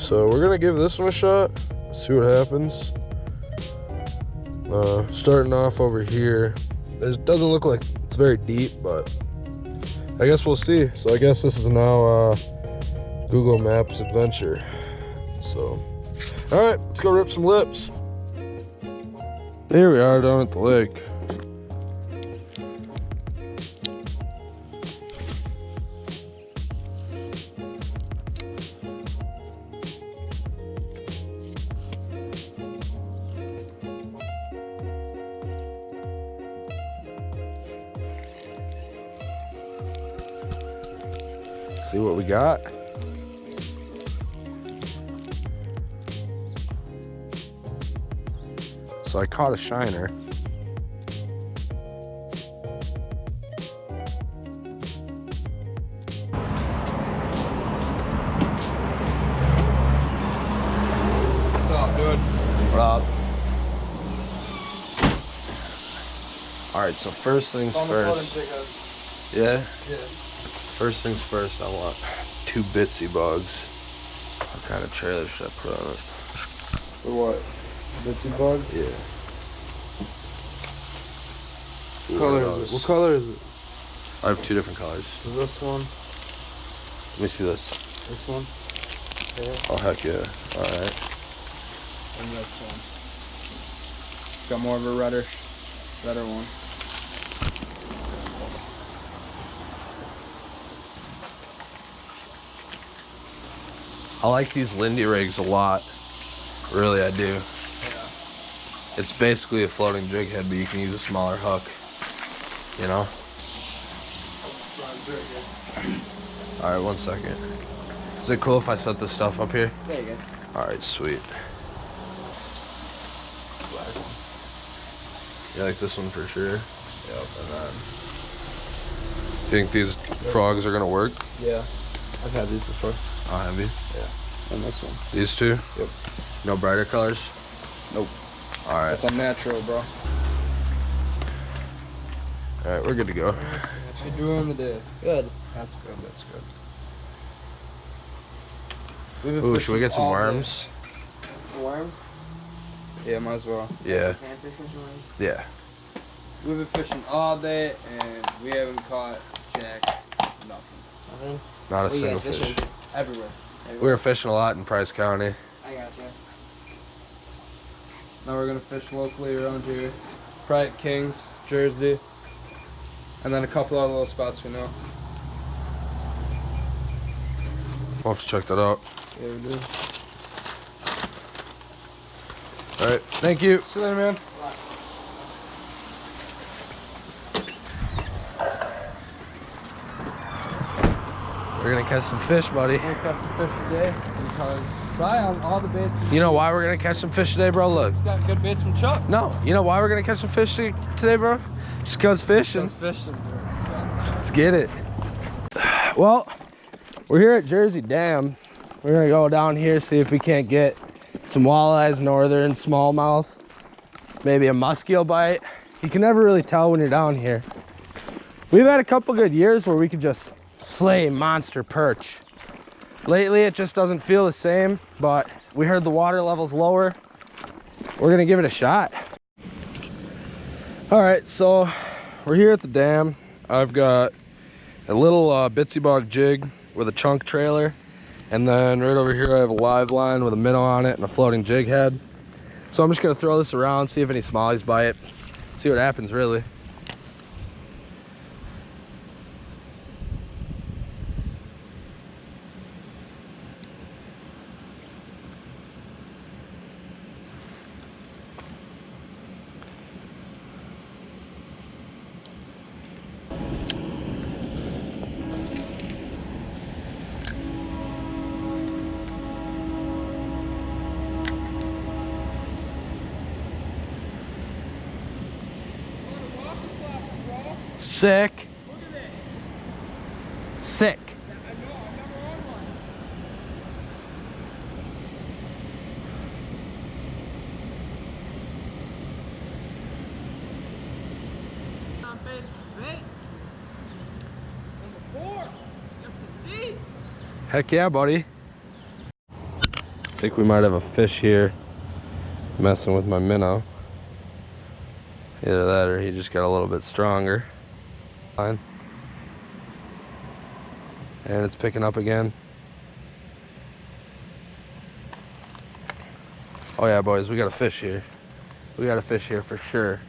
So we're gonna give this one a shot, see what happens. Starting off over here, it doesn't look like it's very deep, but I guess we'll see. So I guess this is now Google Maps adventure. So, all right, let's go rip some lips. Here we are down at the lake. See what we got. So I caught a shiner. What's up, dude? What up? All right, so first things first. Yeah? Yeah. First things first, I want 2 bitsy bugs. What kind of trailer should I put on this? For what? Bitsy bug? Yeah. What color is it? What color is it? I have 2 different colors. So this one, Let me see this. this one, yeah, Oh, heck yeah. All right. and this one. Got more of a redder one. I like these Lindy rigs a lot. Really, I do. Yeah. It's basically a floating jig head, but you can use a smaller hook. You know? All right, 1 second. Is it cool if I set this stuff up here? There you go. All right, sweet. You like this one for sure? Yep. And then, think these frogs are gonna work? Yeah. I've had these before. I'll have you. Yeah. And this one. These 2? Yep. No brighter colors? Nope. All right. That's unnatural, bro. All right, we're good to go. What you doing today? Good. That's good. That's good. Ooh, should we get some worms? Worms? Yeah, might as well. Yeah. Yeah. We've been fishing all day and we haven't caught jack. Nothing. Not a single fish. Everywhere. We were fishing a lot in Price County. I got you. Now we're gonna fish locally around here. Probably at Kings, Jersey, and then a couple other little spots we know. We'll have to check that out. Yeah, we do. All right, thank you. See you later, man. We're gonna catch some fish, buddy. We're gonna catch some fish today because probably on all the baits. You know why we're gonna catch some fish today, bro? Look. He's got good baits from Chuck. No, you know why we're gonna catch some fish today, bro? Just cause fishing. Just fishing, dude. Let's get it. Well, we're here at Jersey Dam. We're gonna go down here, see if we can't get some walleyes, northern, smallmouth, maybe a muskeel bite. You can never really tell when you're down here. We've had a couple good years where we could just slay monster perch. Lately, it just doesn't feel the same, but we heard the water level's lower. We're gonna give it a shot. All right, so we're here at the dam. I've got a little bitsy bog jig with a chunk trailer, and then right over here I have a live line with a minnow on it and a floating jig head. So I'm just gonna throw this around, see if any smallies bite, see what happens really. Sick. Sick. Heck yeah, buddy. I think we might have a fish here messing with my minnow. Either that or he just got a little bit stronger. Fine. And it's picking up again. Oh yeah, boys, we got a fish here. We got a fish here for sure.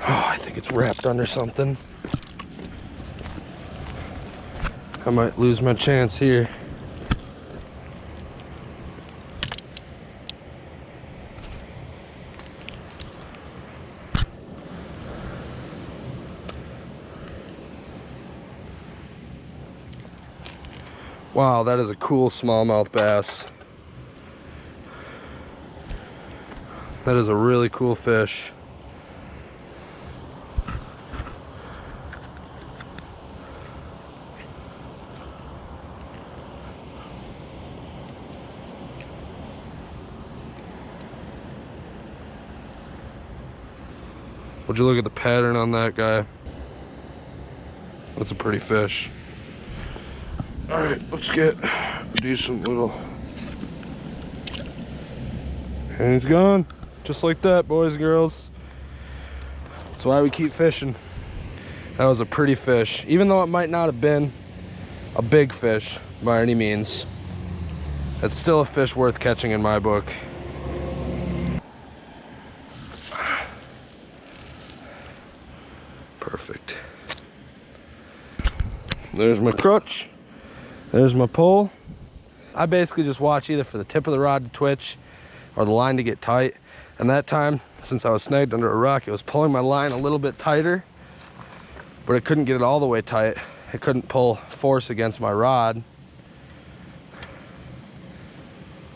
Oh, I think it's wrapped under something. I might lose my chance here. Wow, that is a cool smallmouth bass. That is a really cool fish. Would you look at the pattern on that guy? That's a pretty fish. All right, let's get a decent little. And he's gone. Just like that, boys and girls. That's why we keep fishing. That was a pretty fish. Even though it might not have been a big fish by any means, it's still a fish worth catching in my book. Perfect. There's my crutch. There's my pole. I basically just watch either for the tip of the rod to twitch or the line to get tight. And that time, since I was snagged under a rock, it was pulling my line a little bit tighter, but it couldn't get it all the way tight. It couldn't pull force against my rod,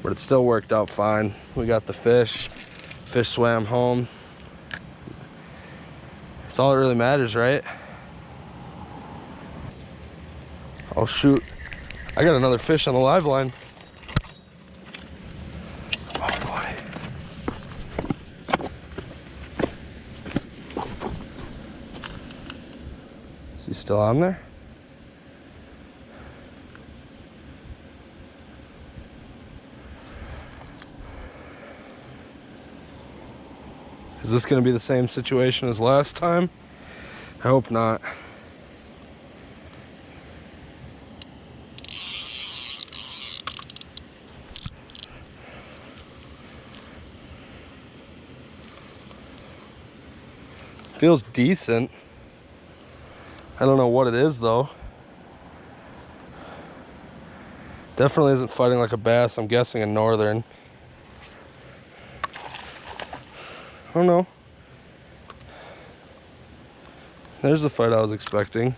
but it still worked out fine. We got the fish. Fish swam home. That's all that really matters, right? Oh shoot, I got another fish on the live line. Oh boy. Is he still on there? Is this gonna be the same situation as last time? I hope not. Feels decent. I don't know what it is though. Definitely isn't fighting like a bass. I'm guessing a northern. I don't know. There's the fight I was expecting.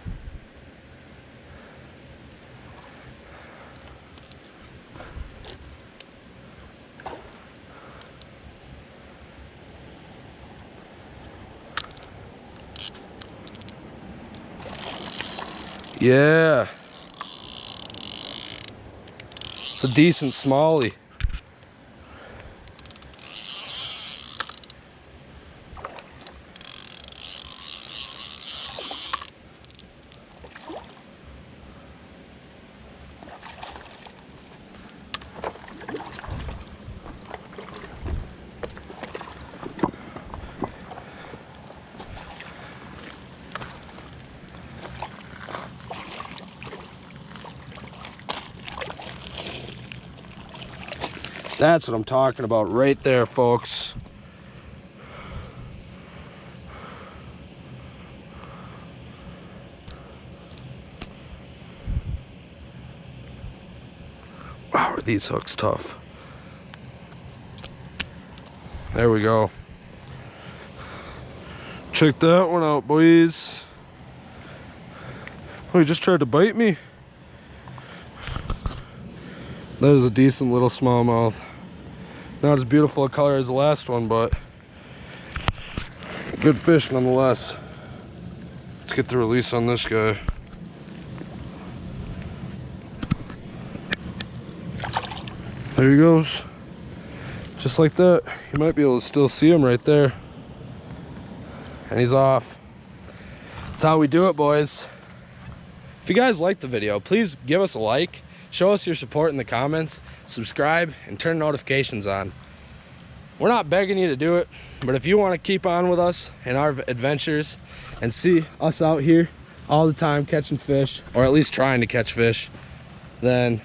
Yeah. It's a decent smallie. That's what I'm talking about right there, folks. Wow, are these hooks tough. There we go. Check that one out, boys. Oh, he just tried to bite me. That is a decent little smallmouth. Not as beautiful a color as the last one, but good fish nonetheless. Let's get the release on this guy. There he goes. Just like that. You might be able to still see him right there. And he's off. That's how we do it, boys. If you guys liked the video, please give us a like, show us your support in the comments, subscribe, and turn notifications on. We're not begging you to do it, but if you want to keep on with us in our adventures and see us out here all the time catching fish, or at least trying to catch fish, then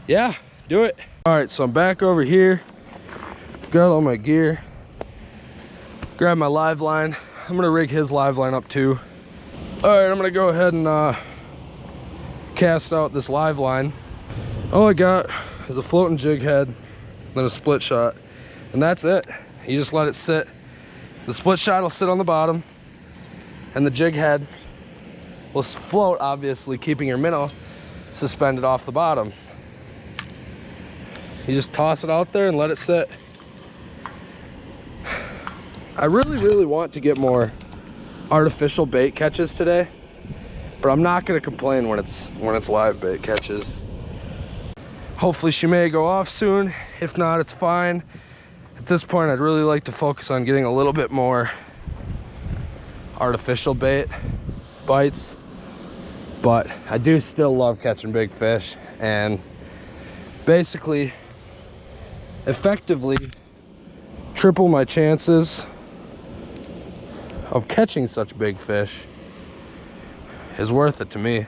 yeah, do it. All right, so I'm back over here. Got all my gear. Grab my live line. I'm gonna rig his live line up too. All right, I'm gonna go ahead and cast out this live line. All I got is a floating jig head, then a split shot, and that's it. You just let it sit. The split shot will sit on the bottom, and the jig head will float, obviously keeping your minnow suspended off the bottom. You just toss it out there and let it sit. I really want to get more artificial bait catches today, but I'm not going to complain when it's live bait catches. Hopefully she may go off soon. If not, it's fine. At this point, I'd really like to focus on getting a little bit more artificial bait bites, but I do still love catching big fish, and basically effectively triple my chances of catching such big fish is worth it to me.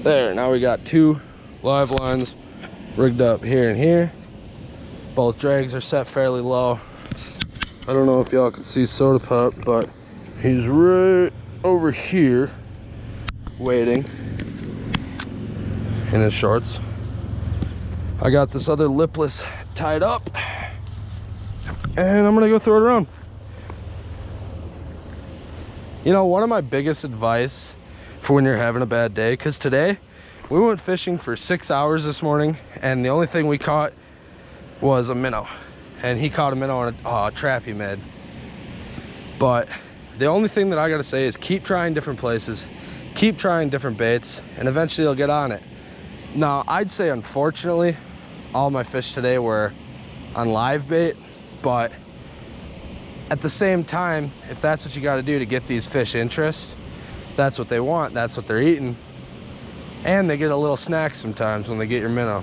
There, now we got 2 live lines rigged up here and here. Both drags are set fairly low. I don't know if y'all can see Soda Pop, but he's right over here waiting in his shorts. I got this other lipless tied up, and I'm gonna go throw it around. You know, one of my biggest advice for when you're having a bad day, because today we went fishing for 6 hours this morning, and the only thing we caught was a minnow, and he caught a minnow on a trap he made. But the only thing that I gotta say is keep trying different places, keep trying different baits, and eventually you'll get on it. Now, I'd say unfortunately all my fish today were on live bait, but at the same time, if that's what you got to do to get these fish interest, that's what they want, that's what they're eating, and they get a little snack sometimes when they get your minnow.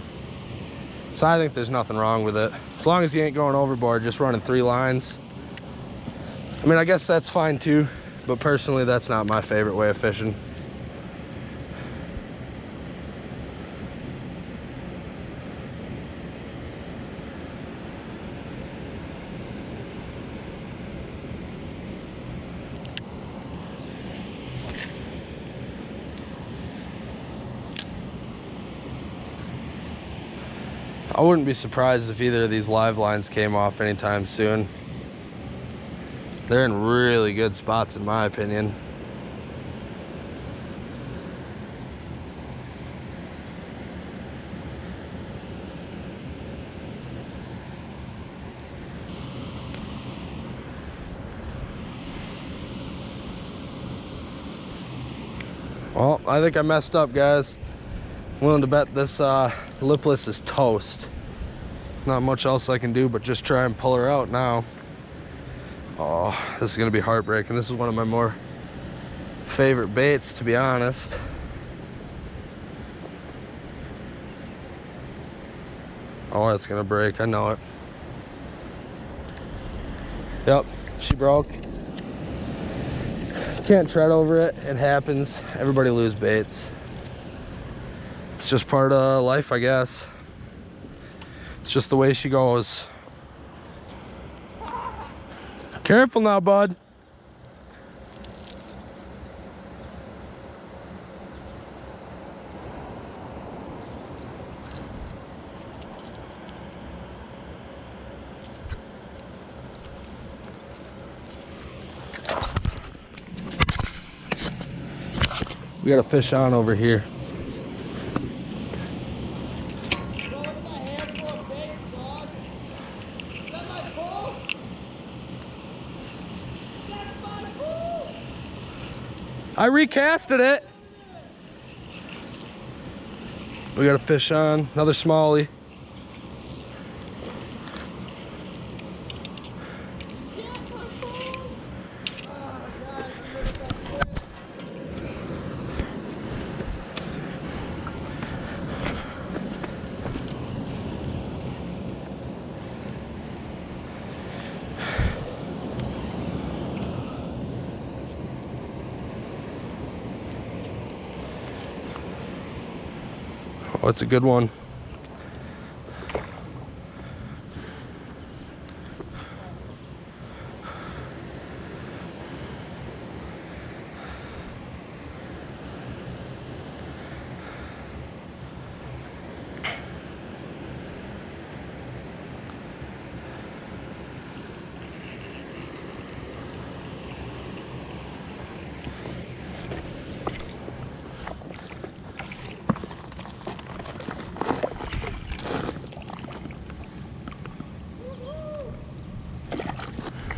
So I think there's nothing wrong with it, as long as you ain't going overboard just running 3 lines. I mean, I guess that's fine too, but personally that's not my favorite way of fishing. I wouldn't be surprised if either of these live lines came off anytime soon. They're in really good spots in my opinion. Well, I think I messed up, guys. Willing to bet this lipless is toast. Not much else I can do but just try and pull her out now. Oh, this is gonna be heartbreaking. This is one of my more favorite baits, to be honest. Oh, it's gonna break, I know it. Yep, she broke. Can't tread over it, it happens. Everybody lose baits. It's just part of life, I guess. It's just the way she goes. Careful now, bud. We got a fish on over here. I recasted it. We got a fish on, another smallie. Oh, it's a good one.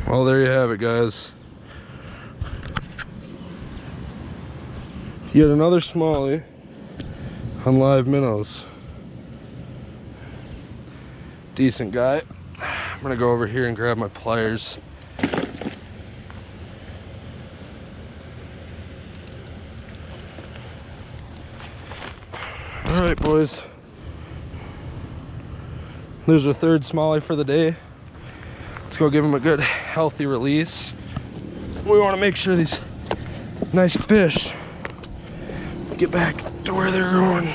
Well, there you have it, guys. Yet another smallie on live minnows. Decent guy. I'm gonna go over here and grab my pliers. All right, boys. There's our third smallie for the day. Let's go give them a good healthy release. We want to make sure these nice fish get back to where they're going.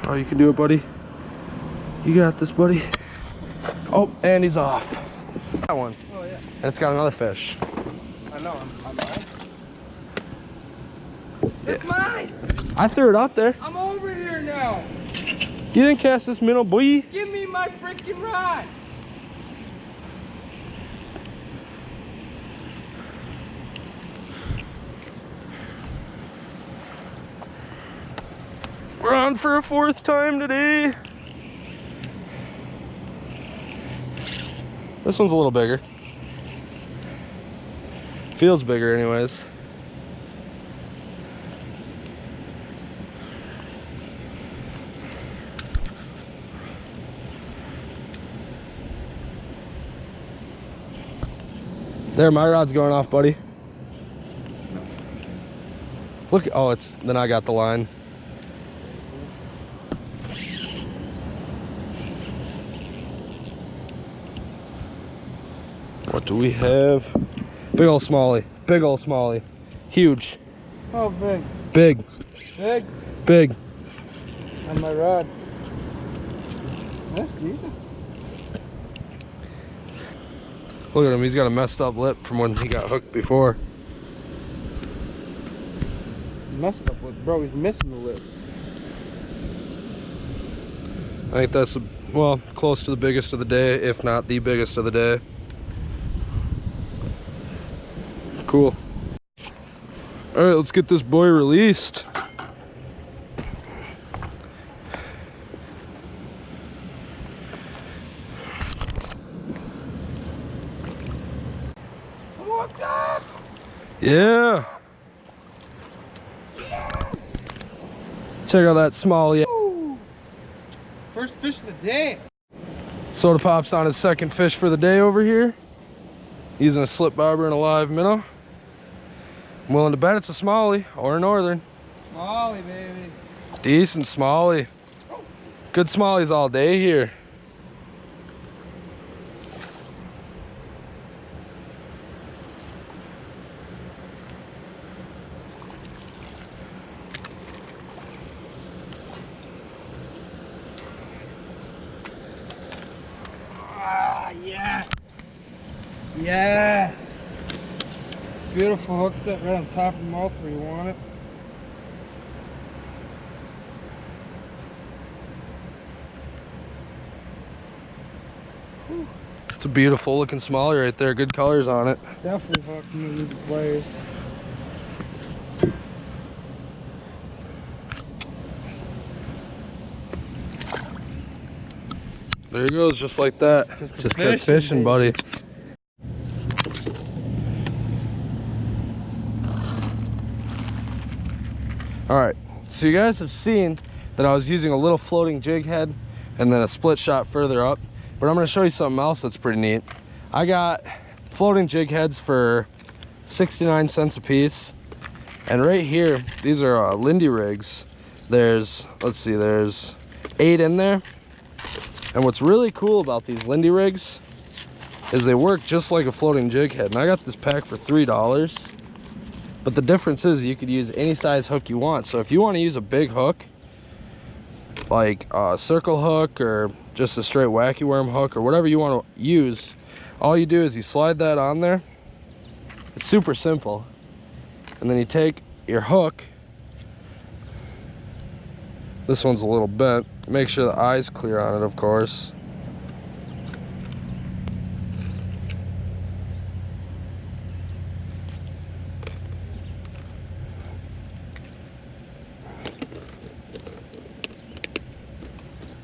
Oh, you can do it, buddy. You got this, buddy. Oh, and he's off. That one. Oh, yeah. And it's got another fish. I know, I'm mine. It's mine! I threw it out there. I'm over here now. You didn't cast this minnow, boy. Give me my freaking rod. We're on for a fourth time today. This one's a little bigger. Feels bigger anyways. There, my rod's going off, buddy. Look, oh, it's, then I got the line. What do we have? Big ol' smallie, big ol' smallie. Huge. Oh, big. Big. Big? Big. On my rod. That's decent. Look at him, he's got a messed up lip from when he got hooked before. Messed up with, bro, he's missing the lip. I think that's, well, close to the biggest of the day, if not the biggest of the day. Cool. All right, let's get this boy released. Yeah. Check out that smallie. First fish of the day. Soda Pop's on his second fish for the day over here. Using a slip bobber and a live minnow. I'm willing to bet it's a smallie or a northern. Smallie, baby. Decent smallie. Good smallies all day here. Ah, yeah. Yes. Beautiful hook set right on top of the mouth where you want it. It's a beautiful looking smallie right there. Good colors on it. Definitely fucking these players. There he goes, just like that. Just cuz fishing, buddy. All right, so you guys have seen that I was using a little floating jig head and then a split shot further up, but I'm gonna show you something else that's pretty neat. I got floating jig heads for 69 cents a piece. And right here, these are Lindy rigs. There's, let's see, there's 8 in there. And what's really cool about these Lindy rigs is they work just like a floating jig head. And I got this pack for $3. But the difference is you could use any size hook you want. So if you want to use a big hook, like a circle hook or just a straight wacky worm hook or whatever you want to use, all you do is you slide that on there. It's super simple. And then you take your hook. This one's a little bent. Make sure the eye's clear on it, of course.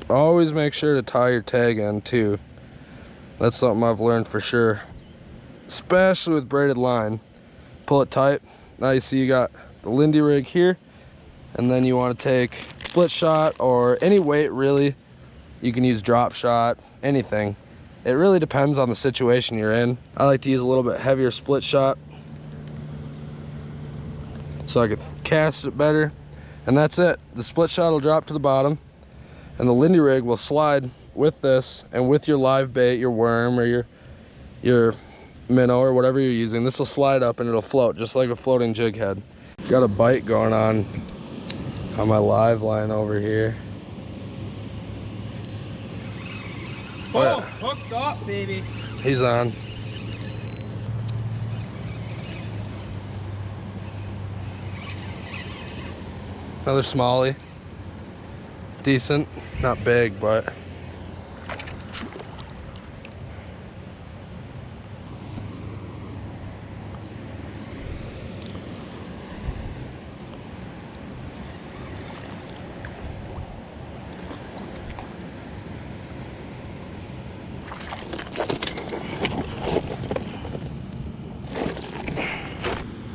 Always make sure to tie your tag in too. That's something I've learned for sure, especially with braided line. Pull it tight. Now you see you got the Lindy rig here, and then you want to take split shot or any weight really. You can use drop shot, anything. It really depends on the situation you're in. I like to use a little bit heavier split shot so I could cast it better. And that's it. The split shot will drop to the bottom, and the Lindy rig will slide with this and with your live bait, your worm or your minnow or whatever you're using. This will slide up and it'll float just like a floating jig head. Got a bite going on my live line over here. Oh, hooked up, baby. He's on. Another smallie. Decent, not big, but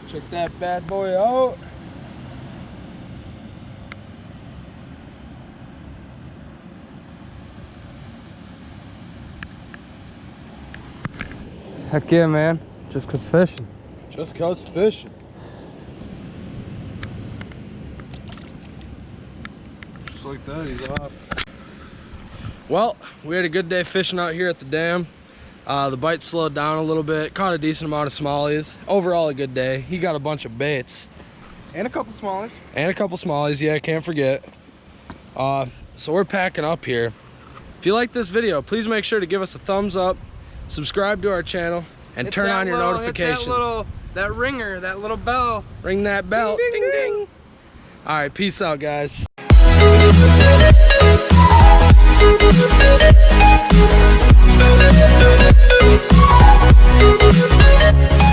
check that bad boy out. Heck yeah, man. Just cuz fishing. Just cuz fishing. Just like that, he's off. well, we had a good day fishing out here at the dam. The bite slowed down a little bit, caught a decent amount of smallies. Overall a good day. He got a bunch of baits. And a couple smallies. Yeah, can't forget. So we're packing up here. If you like this video, please make sure to give us a thumbs up, subscribe to our channel, and turn on your notifications. That ringer, that little bell. Ring that bell. Ding, ding, ding. Ding. All right, peace out, guys. We'll be right back.